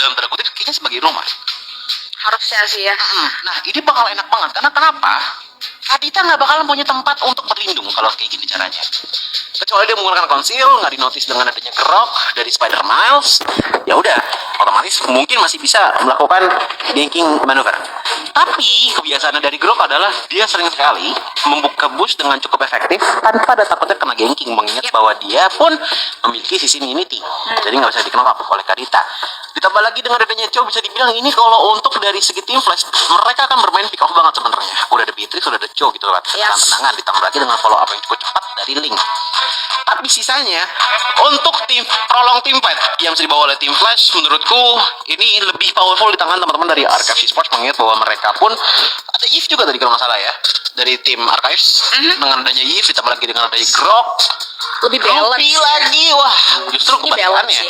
dalam tanda kutip kayaknya sebagai rumah. Harusnya sih ya. Nah ini bakal enak banget karena kenapa? Adita nggak bakalan punya tempat untuk berlindung kalau kayak gini caranya. Kecuali dia menggunakan conceal, nggak dinotis dengan adanya Grok dari Spider Miles, ya udah, otomatis mungkin masih bisa melakukan ganking maneuver. Tapi kebiasaan dari Grok adalah dia sering sekali membuka boost dengan cukup efektif tanpa ada takutnya kena ganking, mengingat bahwa dia pun memiliki sisi immunity, jadi nggak bisa di-knock oleh Kadita. Ditambah lagi dengan adanya Cho, bisa dibilang ini kalau untuk dari segi tim Flash, mereka akan bermain pick off banget sebenarnya. Udah ada Beatrix, udah ada Cho gitu kan, tenang-tenangan, ditambah lagi dengan follow up yang cukup cepat dari Link. Tapi sisanya untuk tim prolong tim fight yang bisa dibawa oleh tim Flash, menurutku ini lebih powerful di tangan teman-teman dari Archive Esports, mengingat bahwa mereka pun ada Yves juga tadi kalau nggak salah ya, dari tim Archives. Dengan adanya Yves ditambah lagi dengan adanya Grok, lebih balance lagi. Wah, justru kebalikannya.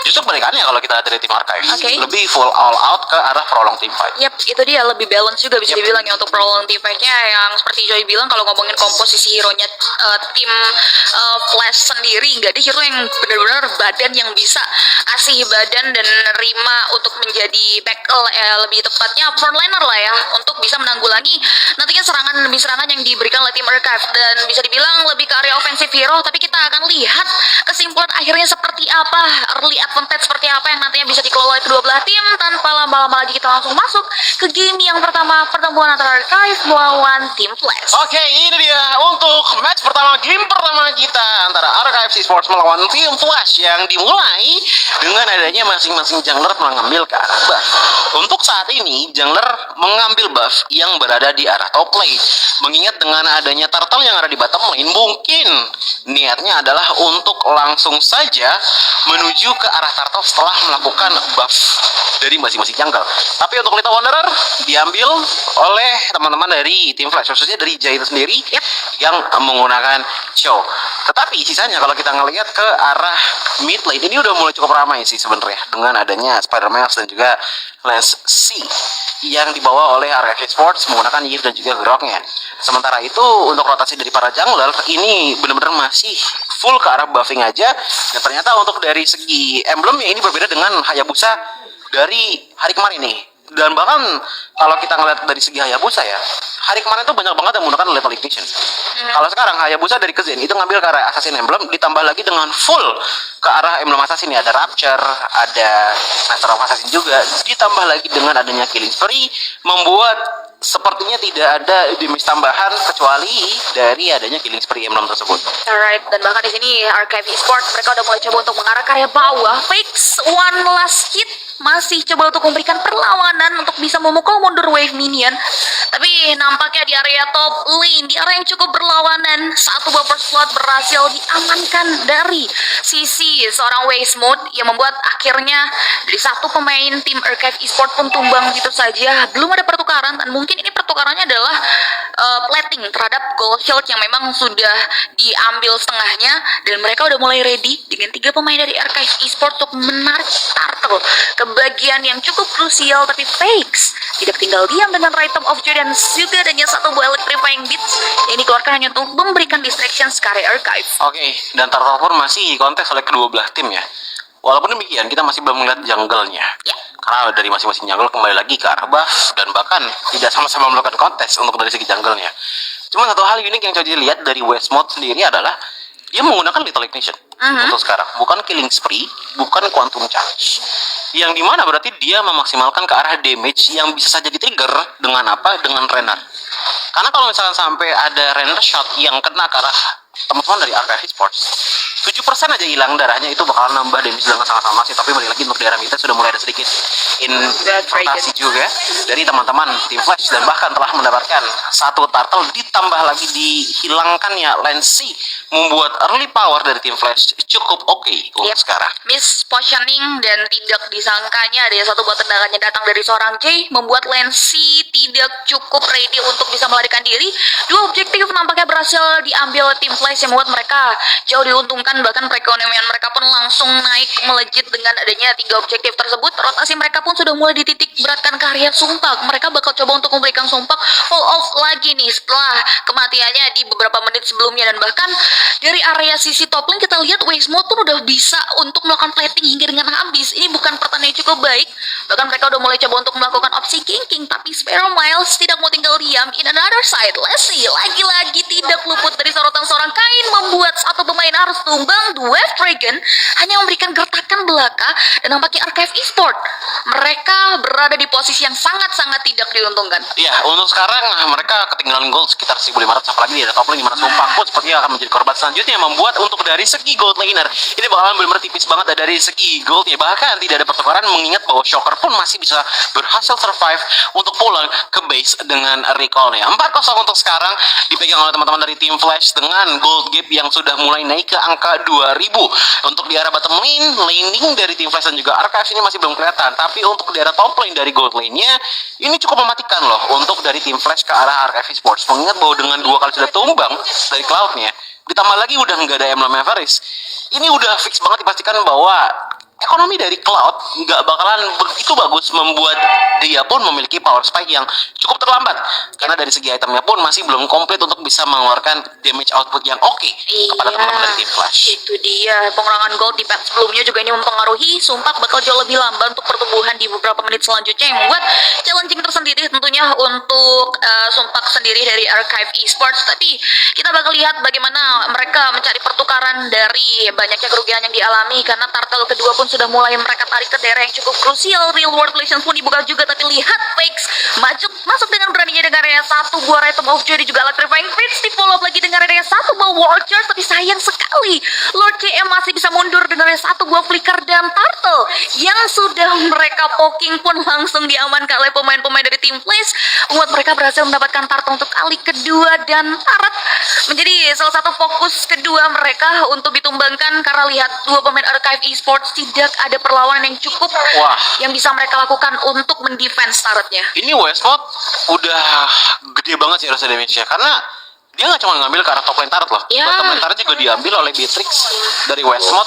Justru kebalikannya kalau kita dari tim Archives, lebih full all out ke arah prolong team fight. Yap, itu dia lebih balance juga bisa dibilang ya untuk prolong team fight-nya. Yang seperti Joy bilang, kalau ngomongin komposisi hero-nya tim Flash sendiri, nggak ada hero yang benar-benar badan yang bisa kasih badan dan nerima untuk menjadi backle, lebih tepatnya frontliner lah ya, untuk bisa menanggulangi nantinya serangan demi serangan yang diberikan oleh tim Archive. Dan bisa dibilang lebih ke area offensive hero, tapi kita akan lihat kesimpulan akhirnya seperti apa, early advantage seperti apa yang nantinya bisa dikelola oleh kedua belah tim. Tanpa lama-lama lagi kita langsung masuk ke game yang pertama, pertemuan antara Archive melawan tim Flash. Oke, ini dia untuk match pertama, game pertama kita antara Archive Esports melawan tim Flash, yang dimulai dengan adanya masing-masing jungler mengambil ke arah buff. Untuk saat ini jungler mengambil buff yang berada di arah top lane, mengingat dengan adanya turtle yang ada di bottom lane, mungkin niatnya adalah untuk langsung saja menuju ke arah turtle setelah melakukan buff dari masing-masing jungle. Tapi untuk Little Wanderer diambil oleh teman-teman dari tim Flash, khususnya dari Jai itu sendiri yang menggunakan Cho. Tetapi sisanya kalau kita ngelihat ke arah mid lane, ini udah mulai cukup ramai sih sebenarnya dengan adanya Spider Miles dan juga Lance C yang dibawa oleh Archive Esports menggunakan Yves dan juga Groknya. Sementara itu untuk rotasi dari para jungler ini benar-benar masih full ke arah buffing aja. Dan ternyata untuk dari segi emblemnya ini berbeda dengan Hayabusa dari hari kemarin nih. Dan bahkan kalau kita ngeliat dari segi Hayabusa ya, hari kemarin tuh banyak banget yang menggunakan Lethal Ignition. Kalau sekarang Hayabusa dari Kezen itu ngambil ke arah Assassin Emblem, ditambah lagi dengan full ke arah emblem Assassin ya, ada Rapture, ada Master of Assassin juga, ditambah lagi dengan adanya Killing Spree, membuat sepertinya tidak ada damage tambahan kecuali dari adanya Killing Spree emblem tersebut. Alright, dan bahkan di sini Archive Esports mereka udah mulai coba untuk mengarah ke area bawah. Fix one last hit masih coba untuk memberikan perlawanan untuk bisa memukul mundur wave minion. Tapi nampaknya di area top lane, di area yang cukup berlawanan, satu buffer slot berhasil diamankan dari sisi seorang Waste Mode, yang membuat akhirnya dari satu pemain tim Archive Esports pun tumbang gitu saja. Belum ada pertukaran, dan mungkin ini pertukarannya adalah plating terhadap gold shield yang memang sudah diambil setengahnya, dan mereka udah mulai ready dengan 3 pemain dari Archive Esports untuk menarik turtle ke bagian yang cukup krusial. Tapi Fakes tidak tinggal diam dengan Rhythm of Joy dan juga adanya satu buah Electrifying Beats yang dikeluarkan hanya untuk memberikan distraction ke area Archive. Oke, dan turtle pun masih kontes oleh kedua belah tim ya. Walaupun demikian, kita masih belum melihat jungle-nya. Karena dari masing-masing jungle kembali lagi ke arah buff, dan bahkan tidak sama-sama melakukan kontes untuk dari segi jungle-nya. Cuma satu hal unik yang coba dilihat dari West Mode sendiri adalah dia menggunakan Lethal Ignition untuk sekarang, bukan Killing Spree, bukan Quantum Charge, yang dimana berarti dia memaksimalkan ke arah damage yang bisa saja di-trigger dengan apa? Dengan Renner. Karena kalau misalkan sampai ada Renner shot yang kena ke arah teman-teman dari Archive Esports, 7% aja hilang darahnya, itu bakal nambah damage dengan sangat lama sih. Tapi balik lagi untuk daerah kita sudah mulai ada sedikit investasi juga dari teman-teman tim Flash, dan bahkan telah mendapatkan satu turtle, ditambah lagi dihilangkannya Lance, membuat early power dari tim Flash cukup oke untuk sekarang. Miss positioning dan tidak disangkanya ada satu buah tendangannya datang dari seorang Jay, membuat Lance tidak cukup ready untuk bisa melarikan diri. Dua objektif nampaknya berhasil diambil tim Flash yang membuat mereka jauh diuntungkan, bahkan perekonomian mereka pun langsung naik melejit dengan adanya 3 objektif tersebut. rotasi mereka pun sudah mulai dititik beratkan ke area Sumpak. Mereka bakal coba untuk memberikan Sumpak full off lagi nih setelah kematiannya di beberapa menit sebelumnya. Dan bahkan dari area sisi top lane kita lihat Wismo pun udah bisa untuk melakukan plating hingga dengan habis. Ini bukan pertandingan yang cukup baik. Bahkan mereka udah mulai coba untuk melakukan opsi ganking, tapi Sparrow Miles tidak mau tinggal diam. In another side, let's see, lagi-lagi tidak luput dari sorotan seorang Kain, membuat satu pemain harus tumbang. Wave Dragon hanya memberikan gertakan belaka, dan nampaknya Archive Esport mereka berada di posisi yang sangat-sangat tidak diuntungkan. Ya, untuk sekarang mereka ketinggalan gold sekitar 1.500, apalagi di top lane 500 Sumpak pun sepertinya akan menjadi korban selanjutnya, membuat untuk dari segi gold laner ini bakalan benar-benar tipis banget dari segi goldnya. Bahkan tidak ada pertukaran, mengingat bahwa Shocker pun masih bisa berhasil survive untuk pulang ke base dengan recallnya. 4-0 untuk sekarang dipegang oleh teman-teman dari tim Flash dengan gold gap yang sudah mulai naik ke angka 2000. Untuk di arah bottom lane, laning dari tim Flash dan juga Archives ini masih belum kelihatan, tapi untuk di arah top lane dari gold lane-nya ini cukup mematikan loh untuk dari tim Flash ke arah Archive Esports. Mengingat bahwa dengan 2 kali sudah tumbang dari Cloud-nya, ditambah lagi udah nggak ada Emblem Everest, ini udah fix banget dipastikan bahwa ekonomi dari Cloud nggak bakalan begitu bagus, membuat dia pun memiliki power spike yang cukup terlambat, karena dari segi itemnya pun masih belum komplit untuk bisa mengeluarkan damage output yang oke kepada teman-teman dari tim Flash. Itu dia, pengurangan gold di patch sebelumnya juga ini mempengaruhi. Sumpak bakal jauh lebih lamban untuk pertumbuhan di beberapa menit selanjutnya, yang membuat challenging tersendiri tentunya untuk Sumpak sendiri dari Archive Esports. Tapi kita bakal lihat bagaimana mereka mencari pertukaran dari banyaknya kerugian yang dialami, karena turtle kedua pun sudah mulai mereka tarik ke daerah yang cukup krusial. Real world relations pun dibuka juga, tapi lihat Fakes masuk dengan beraninya dengan area 1 buah Rhythm of Joy, juga Electrifying Fritz di follow up lagi dengan area 1 buah Watcher. Tapi sayang sekali Lord CM masih bisa mundur dengan area 1 buah Flicker, dan Turtle yang sudah mereka poking pun langsung diamankan oleh pemain-pemain dari tim Flash, membuat mereka berhasil mendapatkan Turtle untuk kali kedua, dan Tarat menjadi salah satu fokus kedua mereka untuk ditumbangkan, karena lihat dua pemain Archive Esports tidak ada perlawanan yang cukup yang bisa mereka lakukan untuk mendefense turretnya. Ini Westmod udah gede banget sih rasa damage-nya, karena dia nggak cuma ngambil ke arah top lane turret loh, bottom lane turret juga diambil oleh Beatrix dari Westmod,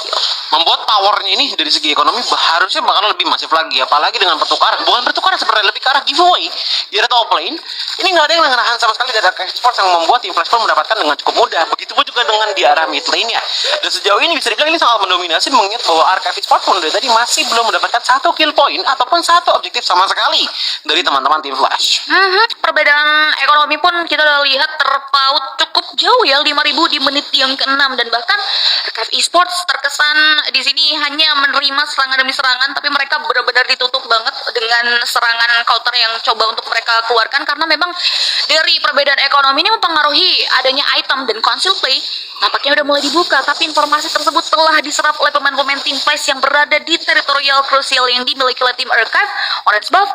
membuat powernya ini dari segi ekonomi harusnya bakalan lebih masif lagi, apalagi dengan pertukaran, bukan pertukaran sebenarnya, lebih ke arah giveaway di arah top lane. Ini nggak ada yang nahan sama sekali dari Archive Esports, yang membuat tim Flash pun mendapatkan dengan cukup mudah. Begitupun juga dengan di arah mid lane-nya, dan sejauh ini bisa dibilang ini sangat mendominasi, mengingat bahwa Archive Esports pun dari tadi masih belum mendapatkan 1 kill point ataupun 1 objektif sama sekali dari teman-teman tim Flash. Perbedaan ekonomi pun kita udah lihat terpaut cukup jauh ya, 5.000 di menit yang ke-6, dan bahkan Archive Esports terkesan di sini hanya menerima serangan demi serangan, tapi mereka benar-benar ditutup banget dengan serangan counter yang coba untuk mereka keluarkan, karena memang dari perbedaan ekonomi ini mempengaruhi adanya item, dan conceal play nampaknya udah mulai dibuka, tapi informasi tersebut telah diserap oleh pemain-pemain tim Flash yang berada di teritorial krusial yang dimiliki oleh tim Archive. Orange Buff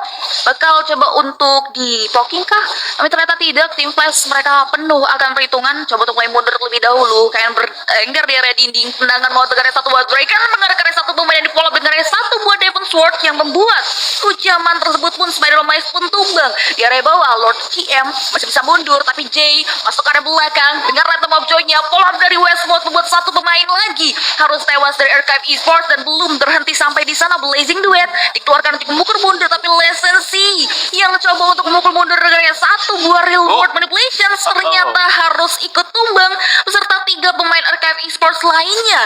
bakal coba untuk di-poking kah? Tapi ternyata tidak, tim Flash mereka penuh akan perhitungan, coba untuk mulai mundur terlebih dahulu, kayak berenggar di area dinding, tendangan mau dengan area 1 buat Draken, mengarahkan area 1 pemain yang di-follow dengan area 1 buat Devon Sword, yang membuat kujaman tersebut pun Spider Mice pun tumbang. Di area bawah Lord GM masih bisa mundur, tapi Jay masuk ke area belakang dengan Rhythm of Joy-nya, follow dari Westmod membuat satu pemain lagi harus tewas dari Archive Esports, dan belum berhenti sampai di sana. Blazing Duet dikeluarkan untuk memukul mundur, tapi Lesensi yang coba untuk memukul mundur dengan satu buah Real World Manipulations ternyata harus ikut tumbang beserta 3 pemain Archive Esports lainnya.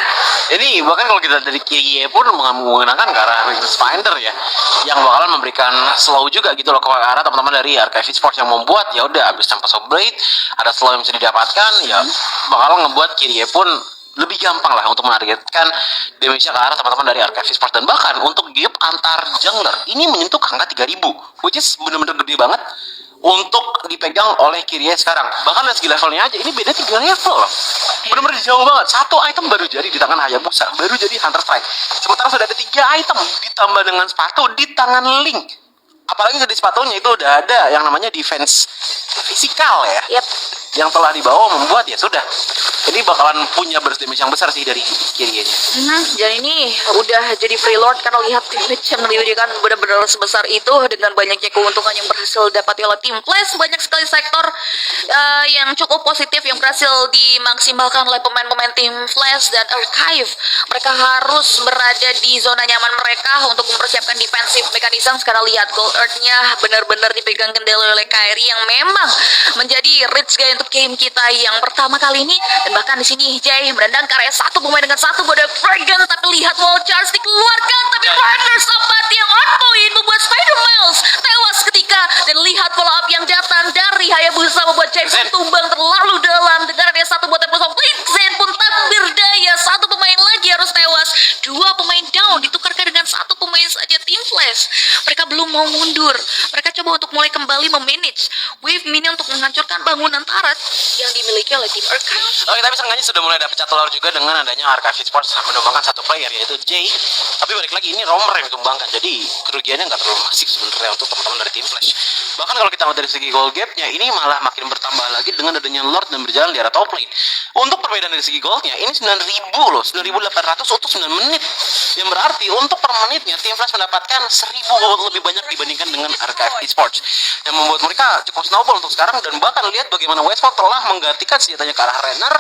Ini bahkan kalau kita dari kiri pun menggunakan ke arah Weakness Finder ya, yang bakalan memberikan slow juga gitu loh ke arah teman-teman dari Archive Esports, yang membuat ya udah habis Tempest of Blade ada slow yang bisa didapatkan, ya bakalan ngebuat kiri pun lebih gampang lah untuk menargetkan damage-nya ke arah teman-teman dari Archive Esports. Dan bahkan untuk gap antar jungler ini menyentuh angka 3000, which is bener-bener gede banget untuk dipegang oleh Kyrie sekarang. Bahkan dari segi levelnya aja ini beda 3 level loh, bener-bener jauh banget. 1 item baru jadi di tangan Hayabusa, baru jadi Hunter Strike, sementara sudah ada 3 item ditambah dengan sepatu di tangan Link. Apalagi di sepatunya itu udah ada yang namanya defense fisikal ya. yang telah dibawa membuat ya sudah. Jadi bakalan punya burst damage yang besar sih dari kirinya. Dan ini udah jadi free lord karena lihat damage yang diberikan benar-benar sebesar itu dengan banyaknya keuntungan yang berhasil dapati oleh tim Flash. Banyak sekali sektor yang cukup positif yang berhasil dimaksimalkan oleh pemain-pemain tim Flash dan Archive. Mereka harus berada di zona nyaman mereka untuk mempersiapkan defensive mechanism. Sekarang lihat Gold Earth-nya benar-benar dipegang kendali oleh Kyrie yang memang menjadi rich guy untuk game kita yang pertama kali ini. Dan bahkan di sini Jay menendang karya satu pemain dengan satu bodoh Dragon, tapi lihat wall charge dikeluarkan, tapi Runner Sambat yang on point membuat Spider Miles tewas ketika, dan lihat follow up yang datang dari Hayabusa membuat James tumbang terlalu dalam dengan ada satu buat Tempest of Blade. Zen pun tak berdaya, satu pemain lagi harus tewas, dua pemain down ditukarkan dengan satu pemain saja tim Flash. Mereka belum mau mundur, mereka coba untuk mulai kembali memanage wave minion untuk menghancurkan bangunan turret yang dimiliki oleh tim Archive. Oke, tapi seenggaknya sudah mulai ada pecah telur juga dengan adanya Archive Esports menumbangkan satu player yaitu Jay. Tapi balik lagi ini Romer yang ditumbangkan, jadi kerugiannya nggak terlalu masif sebenarnya untuk teman-teman dari tim Flash. Bahkan kalau kita lihat dari segi goal gapnya, ini malah makin bertambah lagi dengan adanya Lord dan berjalan di arah top lane. Untuk perbedaan dari segi goldnya, ini 9.000 loh, 9.800 untuk 9 menit. Yang berarti untuk per menitnya tim Flash mendapatkan 1.000 gold lebih banyak dibandingkan dengan Archive Esports, yang membuat mereka cukup snowball untuk sekarang. Dan bahkan lihat bagaimana Westfall telah menggantikan senjatanya ke arah Renner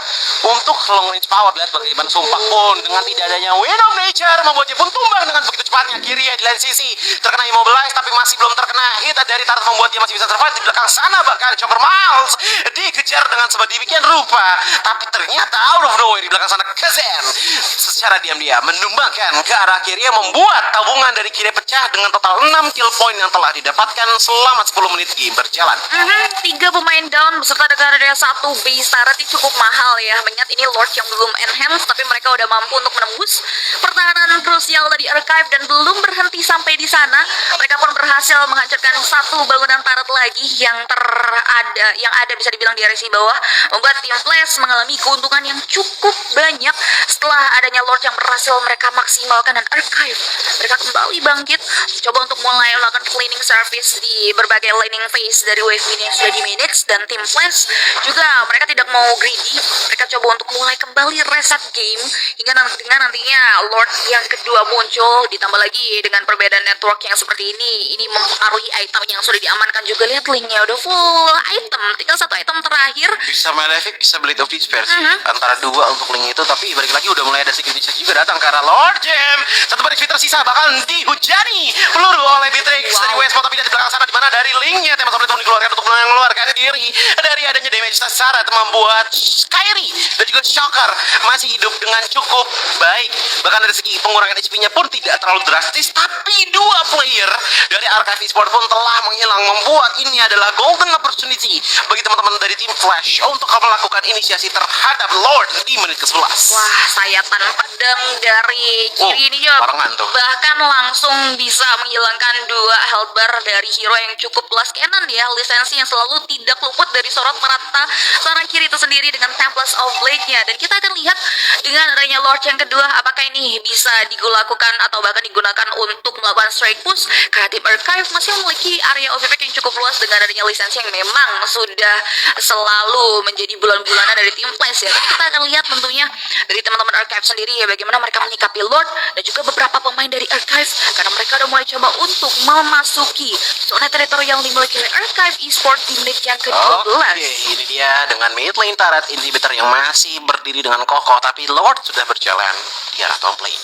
untuk long range power. Lihat bagaimana Sumpah pun dengan tidak adanya Wind of Nature membuat dia pun tumbang dengan begitu cepatnya. Kiri di lain sisi terkena immobilize tapi masih belum terkena hit dari Tarth, membuat dia masih bisa survive. Di belakang sana bahkan Chopper Miles dikejar dengan sedemikian rupa, tapi ternyata out of nowhere di belakang sana Kazen secara diam-diam menumbangkan ke arah kiri yang membuat tabungan dari kiri pecah dengan total 6 kill point yang telah didapatkan selama 10 menit game berjalan. 3 pemain down beserta dengan ada satu base turret itu cukup mahal ya. Mengingat ini Lord yang belum enhance, tapi mereka udah mampu untuk menembus pertahanan krusial dari Archive. Dan belum berhenti sampai di sana, mereka pun berhasil menghancurkan satu bangunan turret lagi yang ada bisa dibilang di area bawah, membuat tim Flash mengalami keuntungan yang cukup banyak setelah adanya Lord yang berhasil mereka maksimalkan. Dan Archive mereka kembali bangkit, coba untuk mulai melakukan cleaning service di berbagai laning phase dari wave ini yang sudah di manage. Dan tim Flash juga mereka tidak mau greedy, mereka coba untuk mulai kembali reset game hingga nantinya Lord yang kedua muncul. Ditambah lagi dengan perbedaan network yang seperti ini mempengaruhi item yang sudah diamankan juga. Lihat linknya udah full item, tinggal satu item terakhir. Bisa Malefic, bisa Blade of Despair sih antara dua untuk link itu. Tapi balik lagi udah mulai ada security check juga datang karena Lord Jam satu baris fit tersisa bahkan dihujani peluru oleh Beatrix dari Westport. Tapi dari belakang sana di mana dari linknya Tempest of Blade dikeluarkan untuk mengeluarkan diri dari adanya damage syarat membuat Kyrie dan juga Shocker masih hidup dengan cukup baik. Bahkan dari segi pengurangan HP-nya pun tidak terlalu drastis. Tapi dua player dari Archive Esports pun telah menghilang, membuat ini adalah golden opportunity bagi teman-teman dari tim Flash untuk melakukan inisiasi terhadap Lord di menit ke-11. Wah, sayatan pedang dari kiri ini ya bahkan langsung bisa menghilangkan dua health bar dari hero yang cukup plus cannon ya, lisensi yang selalu tidak luput dari sorot merata seorang kiri itu sendiri dengan Tempest of Blade-nya. Dan kita akan lihat dengan adanya Lord yang kedua, apakah ini bisa dilakukan atau bahkan digunakan untuk melakukan strike push, karena tim Archive masih memiliki area of effect yang cukup luas dengan adanya lisensi yang memang sudah selalu menjadi bulan-bulanan dari tim Flash ya. Tapi kita akan lihat tentunya dari teman-teman Archive sendiri ya, bagaimana mereka menyikapi Lord dan juga beberapa pemain dari Archive, karena mereka udah mulai coba untuk memasuki zona teritorial yang dimiliki oleh Archive Esports di menit yang ke-12. Oke, ini dia dengan mid lane turret inhibitor yang masih berdiri dengan kokoh, tapi Lord sudah berjalan di arah top lane.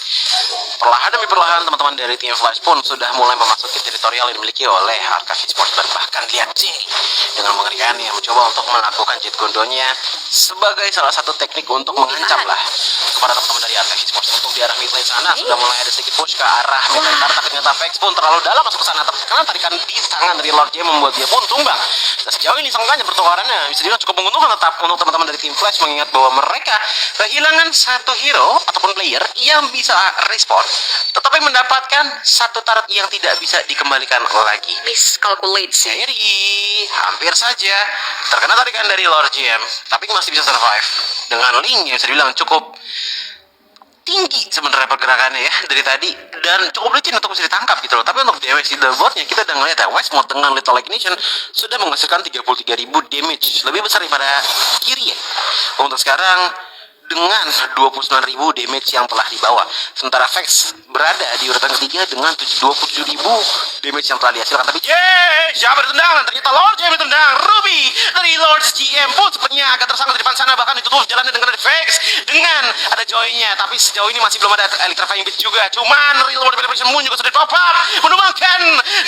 Perlahan demi perlahan teman-teman dari tim Flash pun sudah mulai memasuki teritorial yang dimiliki oleh Archive Esports. Dan bahkan lihat Jay dengan mengerikan yang mencoba untuk melakukan jet gondonya sebagai salah satu teknik untuk mengancam lah kepada teman-teman dari Archive Esports. Untuk di arah mid lane sana sudah mulai ada sedikit push ke arah mid lane turret, tapi ternyata Vex pun terlalu dalam masuk ke sana, terkena tarikan di tangan dari Lord J membuat dia pun tumbang. Dan sejauh ini sengkanya pertukarannya bisa dibilang cukup menguntungkan tetap untuk teman-teman dari tim Flash, mengingat bahwa mereka kehilangan satu hero ataupun player yang bisa respawn, tetapi mendapatkan satu turret yang tidak bisa dikembalikan lagi. Miscalculate sih. Jadi hampir saja terkena tarikan dari Lord GM, tapi masih bisa survive dengan link yang bisa dibilang cukup tinggi sebenarnya pergerakannya ya dari tadi. dan cukup licin untuk bisa ditangkap gitu loh. Tapi untuk damage leaderboardnya kita udah ngeliat ya, West Mode dengan Lethal Ignition sudah menghasilkan 33.000 damage, lebih besar daripada kiri ya untuk sekarang dengan 29.000 damage yang telah dibawa. Sementara Vex berada di urutan ketiga dengan 27.000 damage yang telah dihasilkan. Tapi siapa ditendang? Ternyata Lord GM ditendang. Ruby dari Lord GM pun sepertinya agak tersangkut di depan sana, bahkan ditutup jalannya dengan Vex dengan ada Joy-nya. Tapi sejauh ini masih belum ada Electrifying Beat juga. Cuman Real World Manipulation Moon juga sudah di-pop up menumbangkan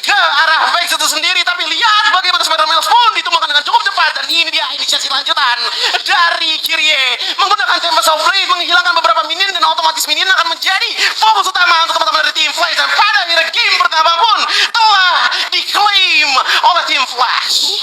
ke arah Vex itu sendiri. Tapi lihat bagaimana Spider-Man pun ditumbangkan dengan cukup cepat, dan ini dia inisiasi lanjutan dari Kyrie menggunakan Tempest of Blade menghilangkan beberapa minion, dan otomatis minion akan menjadi fokus utama untuk teman-teman dari tim Flash. Dan pada akhirnya game pertama pun telah diklaim oleh tim Flash.